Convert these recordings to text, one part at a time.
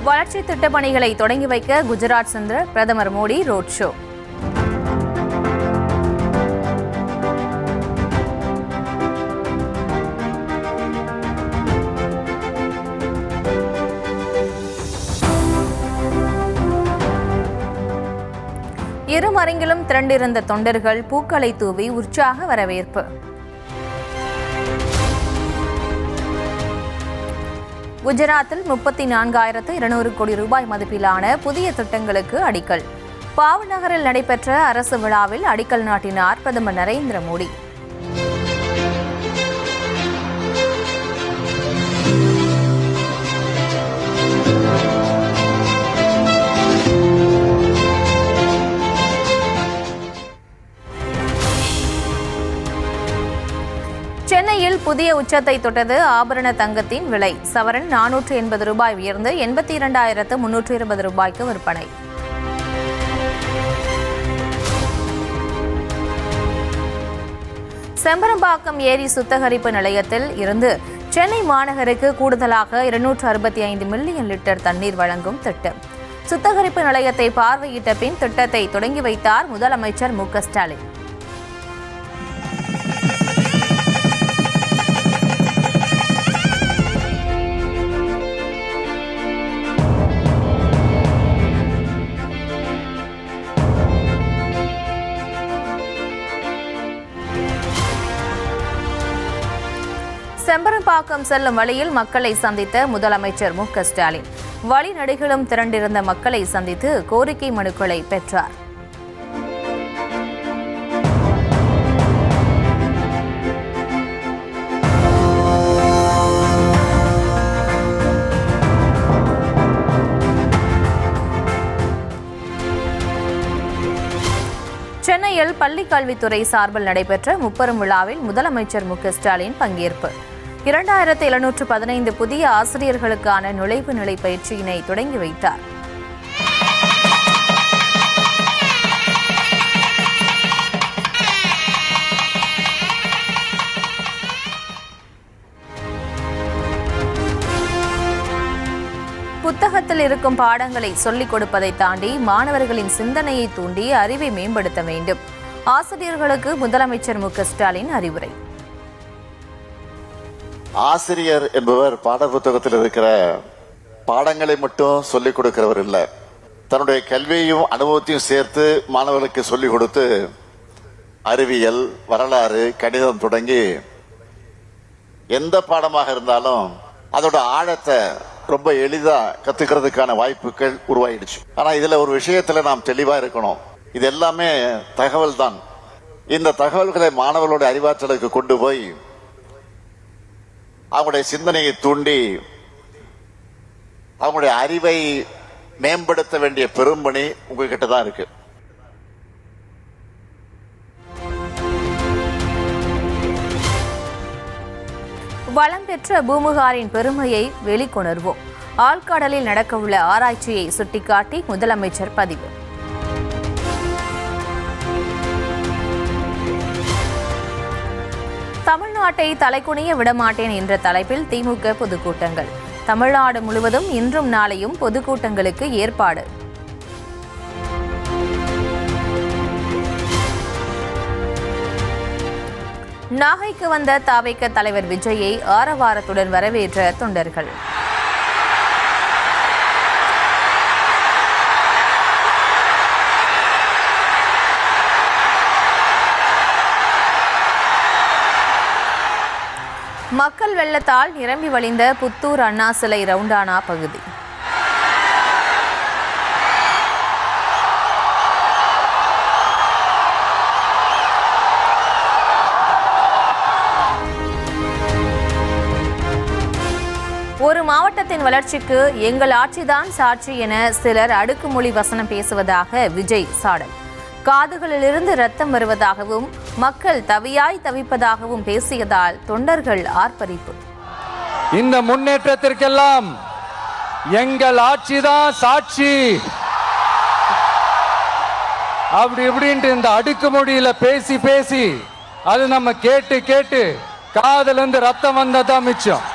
வளர்ச்சி திட்டப்பணிகளை தொடங்கி வைக்க குஜராத் சென்ற பிரதமர் மோடி ரோட் ஷோ. இருமருங்கிலும் திரண்டிருந்த தொண்டர்கள் பூக்களை தூவி உற்சாக வரவேற்பு. குஜராத்தில் 34,200 கோடி ரூபாய் மதிப்பிலான புதிய திட்டங்களுக்கு அடிக்கல். பாவநகரில் நடைபெற்ற அரசு விழாவில் அடிக்கல் நாட்டினார் பிரதமர் நரேந்திர மோடி. சென்னையில் புதிய உச்சத்தை தொட்டது ஆபரண தங்கத்தின் விலை. சவரன் 480 ரூபாய் உயர்ந்து 82,320 ரூபாய்க்கு விற்பனை. செம்பரம்பாக்கம் ஏரி சுத்திகரிப்பு நிலையத்தில் இருந்து சென்னை மாநகருக்கு கூடுதலாக 265 மில்லியன் லிட்டர் தண்ணீர் வழங்கும் திட்டம். சுத்திகரிப்பு நிலையத்தை பார்வையிட்ட பின் திட்டத்தை தொடங்கி வைத்தார் முதலமைச்சர் மு க ஸ்டாலின். செம்பரம்பாக்கம் செல்லும் வழியில் மக்களை சந்தித்த முதலமைச்சர் மு க ஸ்டாலின் வழிநெடுகிலும் திரண்டிருந்த மக்களை சந்தித்து கோரிக்கை மனுக்களை பெற்றார். சென்னையில் பள்ளிக் கல்வித்துறை சார்பில் நடைபெற்ற முப்பெரும் விழாவில் முதலமைச்சர் மு க ஸ்டாலின் பங்கேற்பு. 2715 புதிய ஆசிரியர்களுக்கான நுழைவு நிலை பயிற்சியினை தொடங்கி வைத்தார். புத்தகத்தில் இருக்கும் பாடங்களை சொல்லிக் கொடுப்பதை தாண்டி மாணவர்களின் சிந்தனையை தூண்டி அறிவை மேம்படுத்த வேண்டும். ஆசிரியர்களுக்கு முதலமைச்சர் மு க ஸ்டாலின் அறிவுரை. ஆசிரியர் என்பவர் பாடப்புத்தகத்தில் இருக்கிற பாடங்களை மட்டும் சொல்லிக் கொடுக்கிறவர் இல்லை, தன்னுடைய கல்வியையும் அனுபவத்தையும் சேர்த்து மாணவர்களுக்கு சொல்லிக் கொடுத்து அறிவியல், வரலாறு, கணிதம் தொடங்கி எந்த பாடமாக இருந்தாலும் அதோட ஆழத்தை ரொம்ப எளிதா கத்துக்கிறதுக்கான வாய்ப்புகள் உருவாயிடுச்சு. ஆனா இதுல ஒரு விஷயத்துல நாம் தெளிவா இருக்கணும். இது எல்லாமே தகவல் தான். இந்த தகவல்களை மாணவர்களோட அறிவாற்றலுக்கு கொண்டு போய் அவங்களுடைய சிந்தனையை தூண்டி அவங்களுடைய அறிவை மேம்படுத்த வேண்டிய பெரும்பணி உங்ககிட்ட தான் இருக்கு. வளம் பெற்ற பூமுகாரின் பெருமையை வெளிக்கொணர்வோம். ஆழ்கடலில் நடக்கவுள்ள ஆராய்ச்சியை சுட்டிக்காட்டி முதலமைச்சர் பதிவு. தமிழ்நாட்டை தலைகுனிய விடமாட்டேன் என்ற தலைப்பில் திமுக பொதுக்கூட்டங்கள். தமிழ்நாடு முழுவதும் இன்றும் நாளையும் பொதுக்கூட்டங்களுக்கு ஏற்பாடு. நாகைக்கு வந்த தவிக தலைவர் விஜயை ஆரவாரத்துடன் வரவேற்ற தொண்டர்கள். மக்கள் வெள்ளத்தால் நிரம்பி வழிந்த புத்தூர் அண்ணா சிலை ரவுண்டானா பகுதி. ஒரு மாவட்டத்தின் வளர்ச்சிக்கு எங்கள் ஆட்சிதான் சாட்சி என சிலர் அடுக்குமொழி வசனம் பேசுவதாக விஜய் சாடல். காதுகளிலிருந்து ரத்தம் வருவதாகவும் மக்கள் தவியாய் தவிப்பதாகவும் பேசியதால் தொண்டர்கள் ஆர்ப்பரிப்பு. இந்த முன்னேற்றத்திற்கெல்லாம் எங்கள் ஆட்சிதான் சாட்சி அப்படி இப்படின்ட்டு இந்த அடுக்குமொழியில பேசி பேசி அது நம்ம கேட்டு கேட்டு காதுல இருந்து ரத்தம் வந்ததான் மிச்சம்.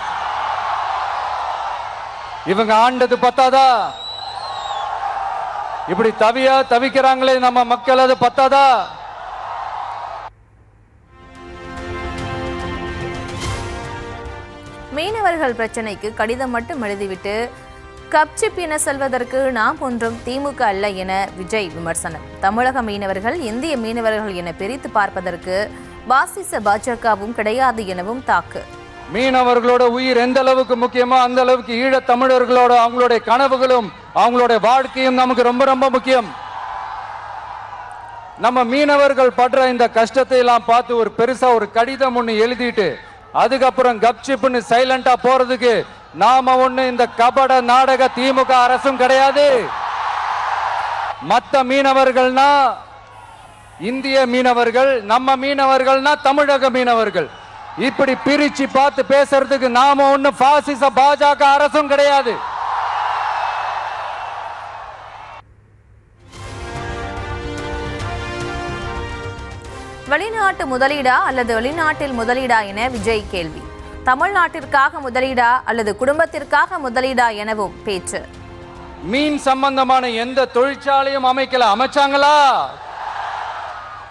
இவங்க ஆண்டது பத்தாதா? இப்படி தவிக்கிறாங்களே நம்ம மக்கள், அது பத்தாதா? மீனவர்கள் பிரச்சனைக்கு கடிதம் மட்டும் எழுதிவிட்டு கப்சிப் என செல்வதற்கு நாம் ஒன்றும் திமுக அல்ல என விஜய் விமர்சனம். தமிழக மீனவர்கள் இந்திய மீனவர்கள் என பிரித்து பார்ப்பதற்கு பாசிச பாஜகவும் கிடையாது எனவும் தாக்கு. மீனவர்களோட உயிர் எந்த அளவுக்கு முக்கியமோ அந்த அளவுக்கு ஈழத் தமிழர்களோட அவங்களுடைய கனவுகளும் அவங்களுடைய வாழ்க்கையும் நமக்கு ரொம்ப ரொம்ப முக்கியம். நம்ம மீனவர்கள் படுற இந்த கஷ்டத்தை எல்லாம் பார்த்து ஒரு பெருசா ஒரு கடிதம் ஒண்ணு எழுதிட்டு அதுக்கப்புறம் கப்சிப்னு சைலண்டா போறதுக்கு நாம ஒண்ணு இந்த கபட நாடக திமுக அரசும் கிடையாது. மத்த மீனவர்கள்னா இந்திய மீனவர்கள், நம்ம மீனவர்கள்னா தமிழக மீனவர்கள். இப்படி பிரிச்சு பார்த்து பேசுறதுக்கு நாம ஒண்ணு பாசிச பாஜக அரசும் கிடையாது. வெளிநாட்டு முதலீடா அல்லது வெளிநாட்டில் முதலீடா என விஜய் கேள்வி. தமிழ்நாட்டிற்காக முதலீடா அல்லது குடும்பத்திற்காக முதலீடா எனவும் பேச்சு. மீன் சம்பந்தமான எந்த தொழிற்சாலையும் அமைச்சாங்களா?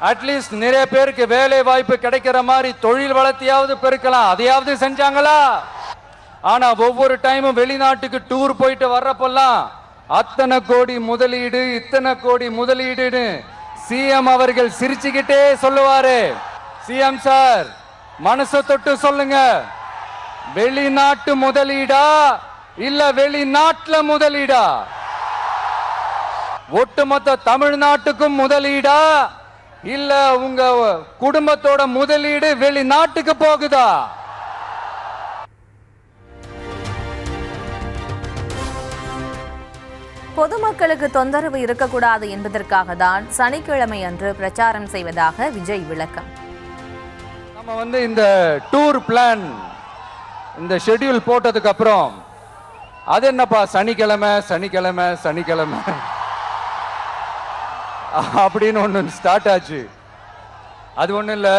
அட்லீஸ்ட் நிறைய பேருக்கு வேலை வாய்ப்பு கிடைக்கிற மாதிரி தொழில் வளர்த்தியாவது பெருக்கலாம், அதையாவது செஞ்சாங்களா? ஆனா ஒவ்வொரு டைமும் வெளிநாட்டுக்கு டூர் போயிட்டு வர்றப்பெல்லாம் அத்தனை கோடி முதலீடு, இத்தனை கோடி முதலீடுன்னு சிஎம் அவர்கள் சிரிச்சுக்கிட்டே சொல்லுவாரு. சிஎம் சார், மனசை தொட்டு சொல்லுங்க, வெளிநாட்டு முதலீடா இல்ல வெளிநாட்டுல முதலீடா? ஒட்டுமொத்த தமிழ்நாட்டுக்கும் முதலீடா இல்ல உங்க குடும்பத்தோட முதலீடு வெளிநாட்டுக்கு போகுதா? பொதுமக்களுக்கு தொந்தரவு இருக்கக்கூடாது என்பதற்காக தான் சனிக்கிழமை அன்று பிரச்சாரம் செய்வதாக விஜய் விளக்கம். நம்ம இந்த டூர் பிளான் இந்த ஷெட்யூல் போட்டதுக்கு அப்புறம் அது என்னப்பா சனிக்கிழமை சனிக்கிழமை சனிக்கிழமை அப்படின்னு ஒன்று ஸ்டார்ட் ஆச்சு. அது ஒன்றும் இல்லை,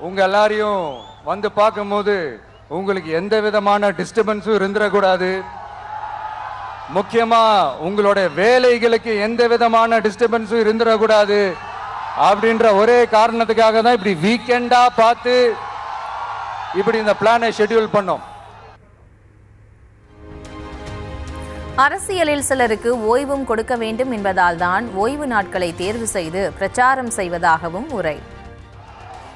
உங்க எல்லாரையும் வந்து பார்க்கும்போது உங்களுக்கு எந்த விதமான டிஸ்டர்பன்ஸும் இருந்துடக்கூடாது, முக்கியமா உங்களுடைய வேலைகளுக்கு எந்த விதமான டிஸ்டர்பன்ஸும் இருந்துடக்கூடாது அப்படின்ற ஒரே காரணத்துக்காக தான் இப்படி வீக்கெண்டா பார்த்து இப்படி இந்த பிளானை ஷெட்யூல் பண்ணோம். அரசியலில் சிலருக்கு ஓய்வும் கொடுக்க வேண்டும் என்பதால் தான் ஓய்வு நாட்களை தேர்வு செய்து பிரச்சாரம் செய்வதாகவும் உரை.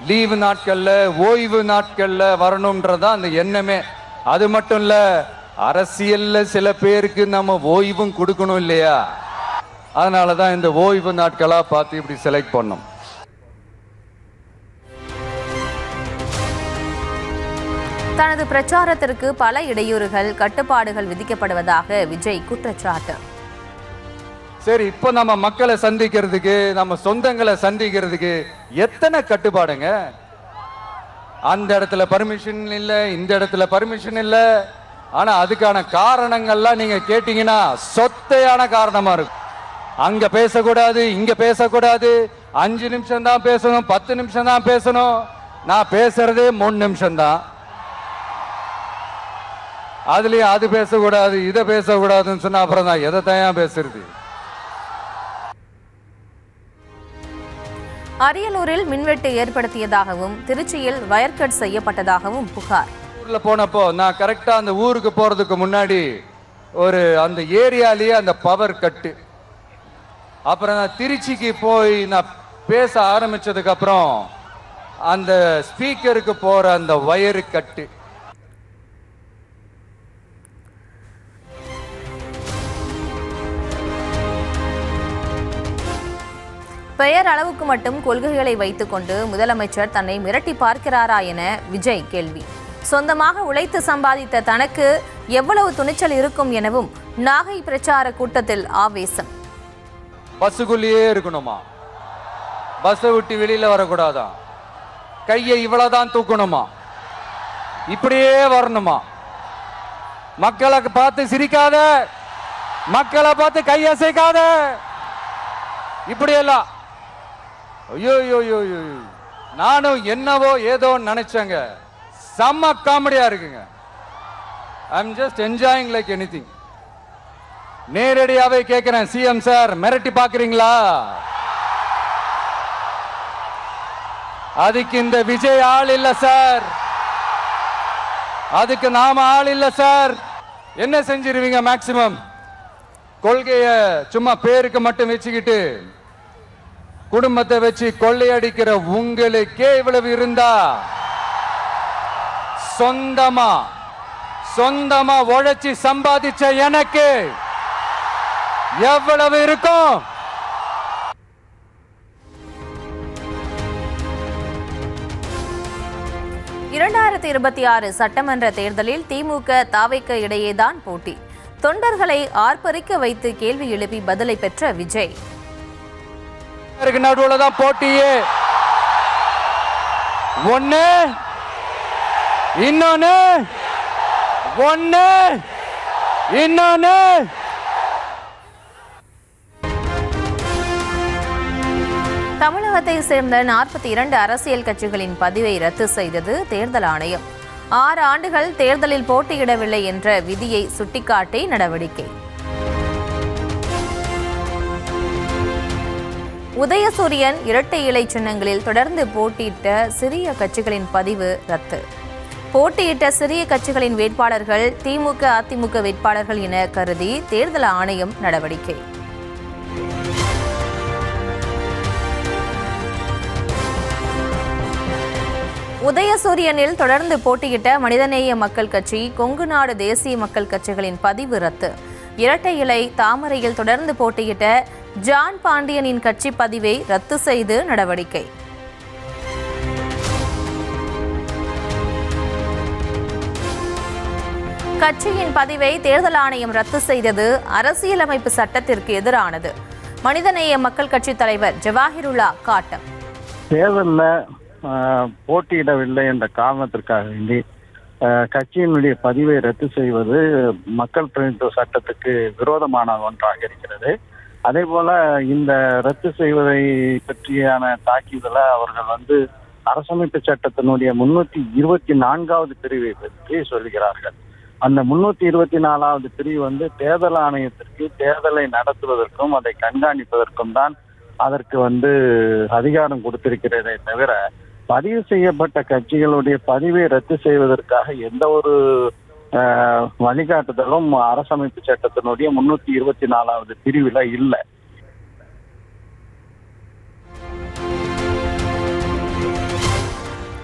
லீவு நாட்கள்ல ஓய்வு நாட்கள்ல வரணும்ன்றதா அந்த எண்ணமே. அது மட்டும் இல்ல, அரசியல்ல சில பேருக்கு நம்ம ஓய்வும் கொடுக்கணும் இல்லையா? அதனாலதான் இந்த ஓய்வு நாட்களா பார்த்து இப்படி செலக்ட் பண்ணோம். தனது பிரச்சாரத்திற்கு பல இடையூறுகள், கட்டுப்பாடுகள் விதிக்கப்படுவதாக விஜய் குற்றச்சாட்டு. சரி, இப்ப நம்ம மக்களை சந்திக்கிறதுக்கு, நம்ம சொந்தங்களை சந்திக்கிறதுக்கு எத்தனை கட்டுப்பாடுங்க? அந்த இடத்துல பர்மிஷன் இல்ல, இந்த இடத்துல பர்மிஷன் இல்ல. ஆனா அதுக்கான காரணங்கள்லாம் நீங்க கேட்டீங்கன்னா சொத்தையான காரணமா இருக்கும். அங்க பேசக்கூடாது, இங்க பேசக்கூடாது, 5 நிமிஷம் தான் பேசணும், 10 நிமிஷம் தான் பேசணும். நான் பேசுறதே 3 நிமிஷம் தான். அதுலயும் அது பேசக்கூடாது, இதை பேசக்கூடாதுன்னு சொன்னா அப்புறம் தான் எதை தான் பேசுறது? அரியலூரில் மின்வெட்டு ஏற்படுத்தியதாகவும் திருச்சியில் வயர் கட் செய்யப்பட்டதாகவும் புகார். ஊர்ல போனப்போ நான் கரெக்டா அந்த ஊருக்கு போறதுக்கு முன்னாடி ஒரு அந்த ஏரியாலேயே அந்த பவர் கட்டு. அப்புறம் நான் திருச்சிக்கு போய் நான் பேச ஆரம்பிச்சதுக்கு அப்புறம் அந்த ஸ்பீக்கருக்கு போற அந்த வயரு கட்டு. பெயர் அளவுக்கு மட்டும் கொள்கைகளை வைத்துக்கொண்டு முதலமைச்சர் தன்னை மிரட்டி பார்க்கிறாரா என விஜய் கேள்வி. சொந்தமாக உழைத்து சம்பாதித்த தனக்கு எவ்வளவு துணிச்சல் இருக்கும் எனவும் நாகை பிரச்சார கூட்டத்தில் ஆவேசம். பஸ்ஸுக்குள்ளேயே இருக்கணுமா? பஸ்ஸை விட்டு வெளியில வரக்கூடாதா? கையை இவ்வளவுதான் தூக்கணுமா? இப்படியே வரணுமா? மக்களை பார்த்து சிரிக்காத, மக்களை பார்த்து கையசைக்காத, இப்படியெல்லாம். ஐயோ, நானும் என்னவோ ஏதோ நினைச்சேங்க. செம்ம காமெடியா இருக்குங்க. I am just enjoying like anything. நேரடியாவே கேட்கிறேன், சிஎம் சார் மிரட்டி பாக்குறீங்களா? அதுக்கு இந்த விஜய் ஆள் இல்ல சார், அதுக்கு நாம ஆள் இல்ல சார். என்ன செஞ்சிருவீங்க? மேக்சிமம் கொள்கைய சும்மா பேருக்கு மட்டும் வச்சுக்கிட்டு குடும்பத்தை வச்சு கொள்ளையடிக்கிற உங்களுக்கே இவ்வளவு இருந்தா, சொந்தமா உழைச்சி சம்பாதிச்ச எனக்கு எவ்வளவு இருக்கும்? இரண்டாயிரத்தி 26 சட்டமன்ற தேர்தலில் திமுக தாவைக்க இடையேதான் போட்டி. தொண்டர்களை ஆர்ப்பரிக்க வைத்து கேள்வி எழுப்பி பதிலை பெற்ற விஜய், நடுவுல தான் போட்டியே. ஒண்ணு இன்னொன்னு தமிழகத்தை சேர்ந்த 42 அரசியல் கட்சிகளின் பதிவை ரத்து செய்தது தேர்தல் ஆணையம். 6 ஆண்டுகள் தேர்தலில் போட்டியிடவில்லை என்ற விதியை சுட்டிக்காட்டி நடவடிக்கை. உதயசூரியன் இரட்டை இலை சின்னங்களில் தொடர்ந்து போட்டியிட்ட சிறிய கட்சிகளின் பதிவு ரத்து. போட்டியிட்ட சிறிய கட்சிகளின் வேட்பாளர்கள் திமுக, அதிமுக வேட்பாளர்கள் என கருதி தேர்தல் ஆணையம் நடவடிக்கை. உதயசூரியனில் தொடர்ந்து போட்டியிட்ட மனிதநேய மக்கள் கட்சி, கொங்கு நாடு தேசிய மக்கள் கட்சிகளின் பதிவு ரத்து. இரட்டை இலை தாமரையில் தொடர்ந்து போட்டியிட்ட ஜான் பாண்டியனின் கட்சி பதிவை ரத்து செய்து நடவடிக்கை. கட்சியின் பதிவை தேர்தல் ஆணையம் ரத்து செய்தது அரசியலமைப்பு சட்டத்திற்கு எதிரானது. மனிதநேய மக்கள் கட்சி தலைவர் ஜவாஹிருல்லா காட்டம், தேர்தலில் போட்டியிடவில்லை என்ற காரணத்திற்காக வேண்டி கட்சியினுடைய பதிவை ரத்து செய்வது மக்கள் பிரதிநிதித்துவ சட்டத்துக்கு விரோதமான ஒன்றாக இருக்கிறது. அதே போல இந்த ரத்து செய்வதை பற்றியான தாக்கியதில் அவர்கள் அரசமைப்பு சட்டத்தினுடைய 324வது பிரிவை பற்றி சொல்கிறார்கள். அந்த 324வது பிரிவு தேர்தல் ஆணையத்திற்கு தேர்தலை நடத்துவதற்கும் அதை கண்காணிப்பதற்கும் தான் அதற்கு அதிகாரம் கொடுத்திருக்கிறதே தவிர, பதிவு செய்யப்பட்ட கட்சிகளுடைய பதிவை ரத்து செய்வதற்காக எந்த ஒரு வழிகாட்டுதலும் அரசமைப்பு சட்டத்தினுடைய 324வது பிரிவில் இல்லை.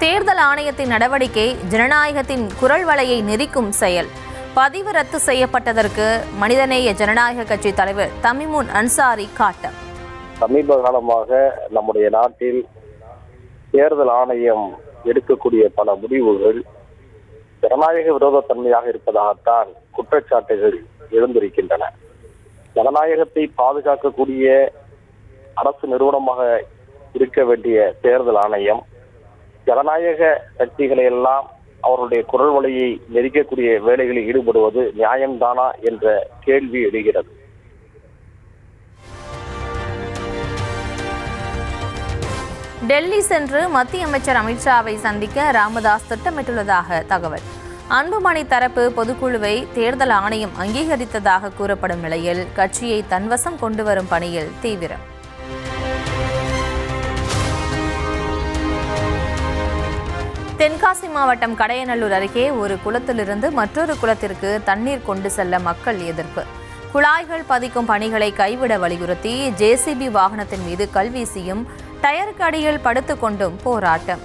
தேர்தல் ஆணையத்தின் நடவடிக்கை ஜனநாயகத்தின் குரல் வலையை நெரிக்கும் செயல். பதிவு ரத்து செய்யப்பட்டதற்கு மனிதநேய ஜனநாயக கட்சி தலைவர் தமிமுன் அன்சாரி காட்டம். சமீப காலமாக நம்முடைய நாட்டில் தேர்தல் ஆணையம் எடுக்கக்கூடிய பல முடிவுகள் ஜனநாயக விரோதத்தன்மையாக இருப்பதாகத்தான் குற்றச்சாட்டுகள் எழுந்திருக்கின்றன. ஜனநாயகத்தை பாதுகாக்கக்கூடிய அரசு நிறுவனமாக இருக்க வேண்டிய தேர்தல் ஆணையம் ஜனநாயக சக்திகளை எல்லாம் அவருடைய குரல் வலையை நெரிக்கக்கூடிய வேலைகளில் ஈடுபடுவது நியாயம்தானா என்ற கேள்வி எழுகிறது. டெல்லி சென்று மத்திய அமைச்சர் அமித்ஷாவை சந்திக்க ராமதாஸ் திட்டமிட்டுள்ளதாக தகவல். அன்புமணி தரப்பு பொதுக்குழுவை தேர்தல் ஆணையம் அங்கீகரித்ததாக கூறப்படும் நிலையில் கட்சியை தன்வசம் கொண்டு வரும் பணியில் தீவிரம். தென்காசி மாவட்டம் கடையநல்லூர் அருகே ஒரு குளத்திலிருந்து மற்றொரு குளத்திற்கு தண்ணீர் கொண்டு செல்ல மக்கள் எதிர்ப்பு. குழாய்கள் பதிக்கும் பணிகளை கைவிட வலியுறுத்தி ஜேசிபி வாகனத்தின் மீது கல்வீசியும் டயருக்கு அடியில் படுத்துக் கொண்டும் போராட்டம்.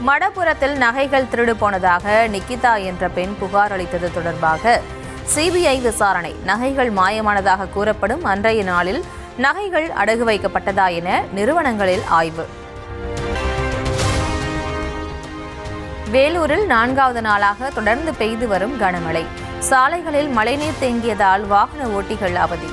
மடப்புரத்தில் நகைகள் திருடு போனதாக நிக்கிதா என்ற பெண் புகார் அளித்தது தொடர்பாக சிபிஐ விசாரணை. நகைகள் மாயமானதாக கூறப்படும் அன்றைய நாளில் நகைகள் அடகு வைக்கப்பட்டதா என நிறுவனங்களில் ஆய்வு. வேலூரில் 4வது நாளாக தொடர்ந்து பெய்து வரும் கனமழை. சாலைகளில் மழைநீர் தேங்கியதால் வாகன ஓட்டிகள் அவதி.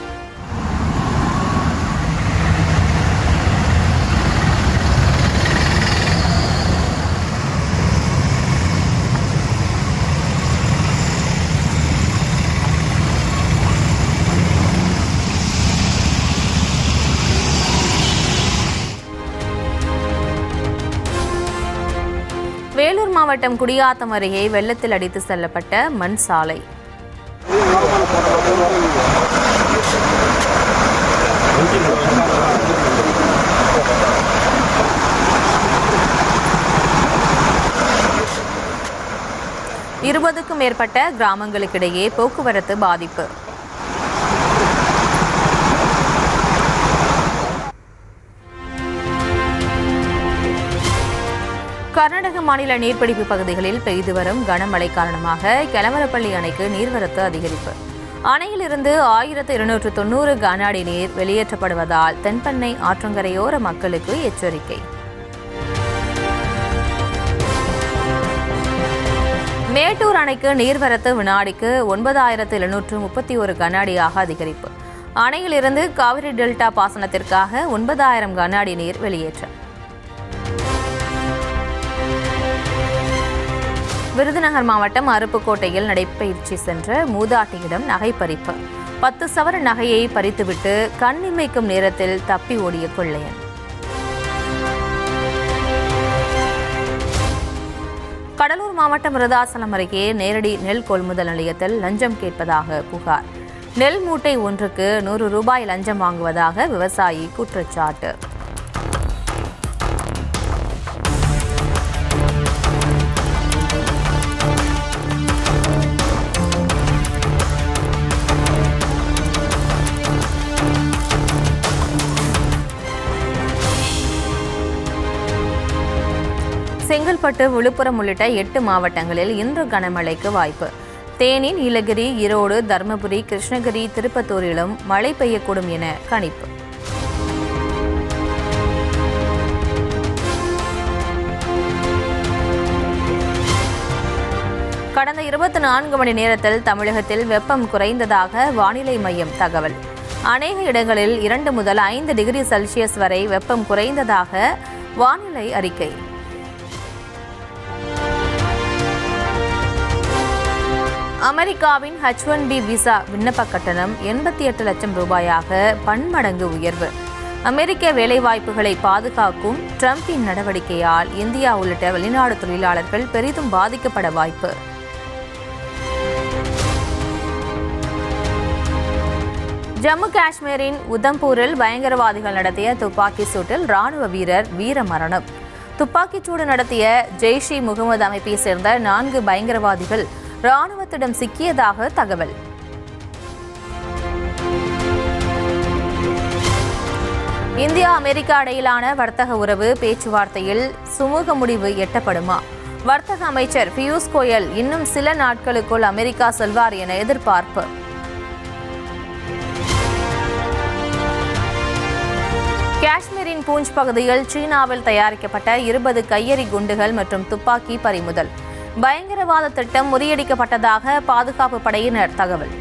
மாவட்டம் குடியாத்தம் அருகே வெள்ளத்தில் அடித்து செல்லப்பட்ட மண் சாலை. இருபதுக்கும் மேற்பட்ட கிராமங்களுக்கிடையே போக்குவரத்து பாதிப்பு. கர்நாடக மாநில நீர்பிடிப்பு பகுதிகளில் பெய்து வரும் கனமழை காரணமாக கெலமரப்பள்ளி அணைக்கு நீர்வரத்து அதிகரிப்பு. அணையிலிருந்து 1290 கன அடி நீர் வெளியேற்றப்படுவதால் தென்பெண்ணை ஆற்றங்கரையோர மக்களுக்கு எச்சரிக்கை. மேட்டூர் அணைக்கு நீர்வரத்து வினாடிக்கு 9731 கன அடியாக அதிகரிப்பு. அணையிலிருந்து காவிரி டெல்டா பாசனத்திற்காக 9000 கன அடி நீர் வெளியேற்றம். விருதுநகர் மாவட்டம் அருப்புக்கோட்டையில் நடைபயிற்சி சென்ற மூதாட்டியிடம் நகை பறிப்பு. 10 சவர நகையை பறித்துவிட்டு கண்ணிமைக்கும் நேரத்தில் தப்பி ஓடிய கொள்ளையன். கடலூர் மாவட்டம் விருதாசலம் அருகே நேரடி நெல் கொள்முதல் நிலையத்தில் லஞ்சம் கேட்பதாக புகார். நெல் மூட்டை ஒன்றுக்கு 100 ரூபாய் லஞ்சம் வாங்குவதாக விவசாயி குற்றச்சாட்டு. செங்கல்பட்டு, விழுப்புரம் உள்ளிட்ட 8 மாவட்டங்களில் இன்று கனமழைக்கு வாய்ப்பு. தேனி, நீலகிரி, ஈரோடு, தருமபுரி, கிருஷ்ணகிரி, திருப்பத்தூரிலும் மழை பெய்யக்கூடும் என கணிப்பு. கடந்த 24 மணி நேரத்தில் தமிழகத்தில் வெப்பம் குறைந்ததாக வானிலை மையம் தகவல். அநேக இடங்களில் 2 முதல் 5 டிகிரி செல்சியஸ் வரை வெப்பம் குறைந்ததாக வானிலை அறிக்கை. அமெரிக்காவின் H-1B விசா விண்ணப்ப கட்டணம் 88 லட்சம் ரூபாயாக பன்மடங்கு உயர்வு. அமெரிக்க வேலைவாய்ப்புகளை பாதுகாக்கும் ட்ரம்பின் நடவடிக்கையால் இந்தியா உள்ளிட்ட வெளிநாடு தொழிலாளர்கள் பெரிதும் பாதிக்கப்பட வாய்ப்பு. ஜம்மு காஷ்மீரின் உதம்பூரில் பயங்கரவாதிகள் நடத்திய துப்பாக்கி சூட்டில் ராணுவ வீரர் வீரமரணம். துப்பாக்கிச்சூடு நடத்திய ஜெய்ஷ்-இ முகமது அமைப்பை சேர்ந்த 4 பயங்கரவாதிகள் ராணுவத்திடம் சிக்கியதாக தகவல். இந்தியா அமெரிக்கா இடையிலான வர்த்தக உறவு பேச்சுவார்த்தையில் சுமூக முடிவு எட்டப்படுமா? வர்த்தக அமைச்சர் பியூஷ் கோயல் இன்னும் சில நாட்களுக்குள் அமெரிக்கா செல்வார் என எதிர்பார்ப்பு. காஷ்மீரின் பூஞ்ச் பகுதியில் சீனாவில் தயாரிக்கப்பட்ட 20 கையெறி குண்டுகள் மற்றும் துப்பாக்கி பறிமுதல். பயங்கரவாத திட்டம் முறியடிக்கப்பட்டதாக பாதுகாப்பு படையினர் தகவல்.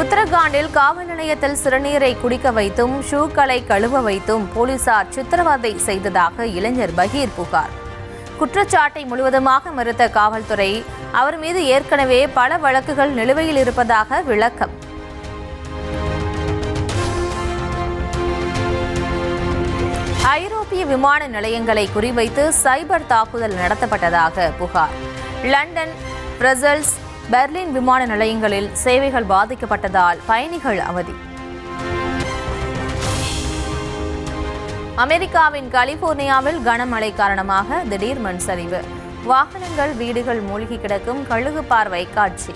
உத்தரகாண்டில் காவல் நிலையத்தில் சிறுநீரை குடிக்க வைத்தும் ஷூக்களை கழுவ வைத்தும் போலீசார் சித்திரவதை செய்ததாக இளைஞர் பகீர் புகார். குற்றச்சாட்டை முழுவதுமாக மறுத்த காவல்துறை அவர் மீது ஏற்கனவே பல வழக்குகள் நிலுவையில் இருப்பதாக விளக்கம். ஐரோப்பிய விமான நிலையங்களை குறிவைத்து சைபர் தாக்குதல் நடத்தப்பட்டதாக புகார். லண்டன், பிரசல்ஸ், பெர்லின் விமான நிலையங்களில் சேவைகள் பாதிக்கப்பட்டதால் பயணிகள் அவதி. அமெரிக்காவின் கலிபோர்னியாவில் கனமழை காரணமாக திடீர் மண் சரிவு. வாகனங்கள், வீடுகள் மூழ்கி கிடக்கும் கழுகு பார்வை காட்சி.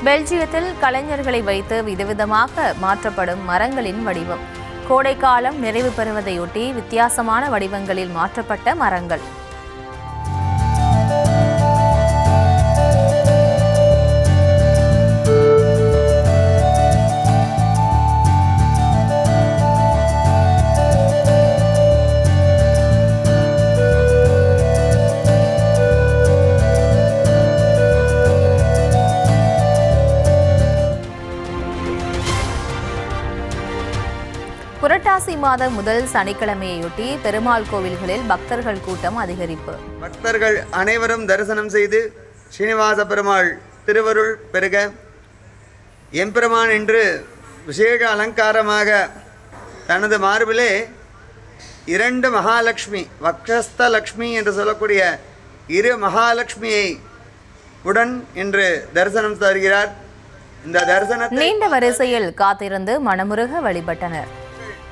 பெல்ஜியத்தில் கலைஞர்களை வைத்து விதவிதமாக மாற்றப்படும் மரங்களின் வடிவம். கோடைக்காலம் நிறைவு பெறுவதையொட்டி வித்தியாசமான வடிவங்களில் மாற்றப்பட்ட மரங்கள். புரட்டாசி மாத முதல் சனிக்கிழமையொட்டி பெருமாள் கோவில்களில் பக்தர்கள் கூட்டம் அதிகரிப்பு. பக்தர்கள் அனைவரும் தரிசனம் செய்து ஸ்ரீனிவாச பெருமாள் திருவருள் பெருக எம்பெருமான் என்று விசேஷ அலங்காரமாக தனது மார்பிலே 2 மகாலட்சுமி வக்ஷஸ்த லக்ஷ்மி என்று சொல்லக்கூடிய 2 மகாலட்சுமியை உடன் இன்று தரிசனம் தருகிறார். இந்த தரிசனத்தை நீண்ட வரிசையில் காத்திருந்து மனமுருக வழிபட்டனர்.